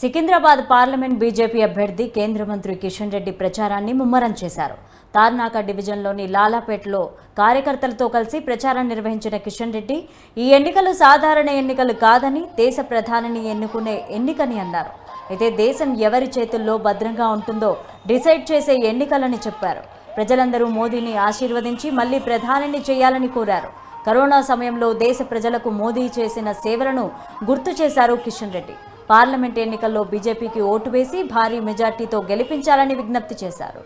Secunderabad parliament BJP అభ్యర్థి కేంద్ర మంత్రి కిషన్ రెడ్డి ప్రచారాన్ని ముమ్మరం చేశారు. తార్నాక డివిజన్లోని లాలాపేటలో కార్యకర్తలతో కలిసి ప్రచారం నిర్వహించిన కిషన్ రెడ్డి ఈ ఎన్నికలు సాధారణ ఎన్నికలు కాదని, దేశ ప్రధానిని ఎన్నుకునే ఎన్నికని అన్నారు. అయితే దేశం ఎవరి చేతుల్లో భద్రంగా ఉంటుందో డిసైడ్ చేసే ఎన్నికలని చెప్పారు. ప్రజలందరూ మోదీని ఆశీర్వదించి మళ్లీ ప్రధానిని చేయాలని కోరారు. కరోనా సమయంలో దేశ ప్రజలకు మోదీ చేసిన సేవలను గుర్తు చేశారు కిషన్ రెడ్డి. పార్లమెంట్ ఎన్నికల్లో బీజేపీకి ఓటు వేసి భారీ మెజార్టీతో గెలిపించాలని విజ్ఞప్తి చేశారు.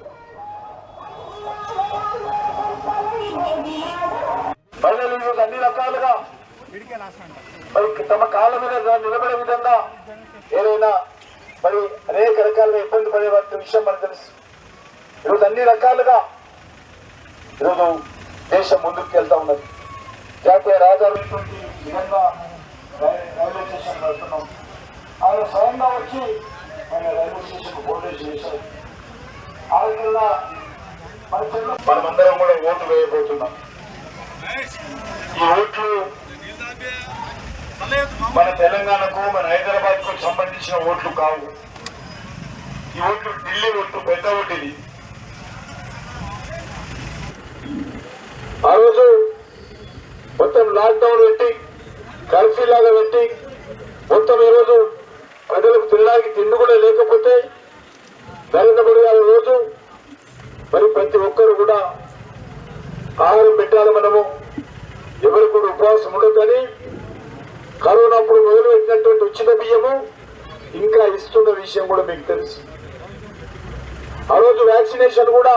అన్ని రకాలుగా తమ కాళ్ళ మీద నిలబడే విధంగా ఏదైనా మరి అనేక రకాలుగా ఇబ్బంది పడే విషయం మనకు తెలుసు. ఈరోజు అన్ని రకాలుగా ఈరోజు దేశం ముందుకు వెళ్తా ఉన్నది. జాతీయ రహదారులు విధంగా రైల్వే స్టేషన్ వెళ్తున్నాం. ఆయన స్వయంగా వచ్చి ఆయన రైల్వే స్టేషన్ బోర్డేజ్ చేశారు. ఆ విధంగా మనమందరం కూడా ఓటు వేయబోతున్నాం. ఈ ఓట్లు మన తెలంగాణకు, మన హైదరాబాద్ కు సంబంధించిన ఓట్లు కావు. ఈ ఓట్లు ఢిల్లీ ఓట్లు, పెద్ద ఓటు ఇది. ఆ రోజు మొత్తం లాక్డౌన్ పెట్టి, కర్ఫ్యూ లాగా పెట్టి, మొత్తం ఈరోజు ప్రజలకు తినడానికి తిండి కూడా లేకపోతే నరేంద్ర మోడీ గారి రోజు మరి ప్రతి ఒక్కరు కూడా ఆహారం పెట్టాలి. మనము ఎవరు కూడా ఉపవాసం ఉండొద్దని కరోనా అప్పుడు మొదలుపెట్టినటువంటి ఉచిత బియ్యము ఇంకా ఇస్తున్న విషయం కూడా మీకు తెలుసు. ఆ రోజు వ్యాక్సినేషన్ కూడా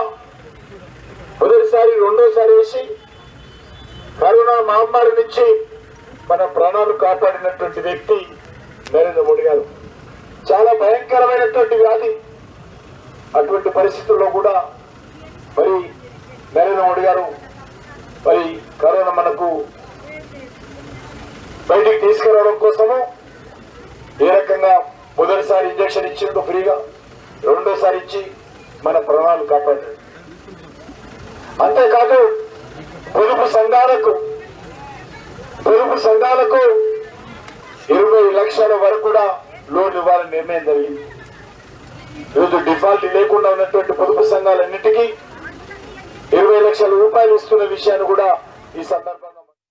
మొదటిసారి, రెండోసారి వేసి కరోనా మహమ్మారి నుంచి మన ప్రాణాలు కాపాడినటువంటి వ్యక్తి నరేంద్ర మోడీ గారు. చాలా భయంకరమైనటువంటి వ్యాధి. అటువంటి పరిస్థితుల్లో కూడా మరి నరేంద్ర మోడీ గారు మరి కరోనా మనకు బయటికి తీసుకురావడం కోసము ఏ రకంగా మొదటిసారి ఇంజక్షన్ ఇచ్చిండు ఫ్రీగా, రెండోసారి ఇచ్చి మన ప్రాణాలు కాపాడారు. అంతేకాదు పొదుపు సంఘాలకు 20 లక్షల వరకు కూడా లోన్ ఇవ్వాలని నిర్ణయం జరిగింది. ఈరోజు డిఫాల్ట్ లేకుండా ఉన్నటువంటి పొదుపు సంఘాలన్నిటికీ 20 లక్షల రూపాయలు ఇస్తున్న విషయాన్ని కూడా ఈ సందర్భంగా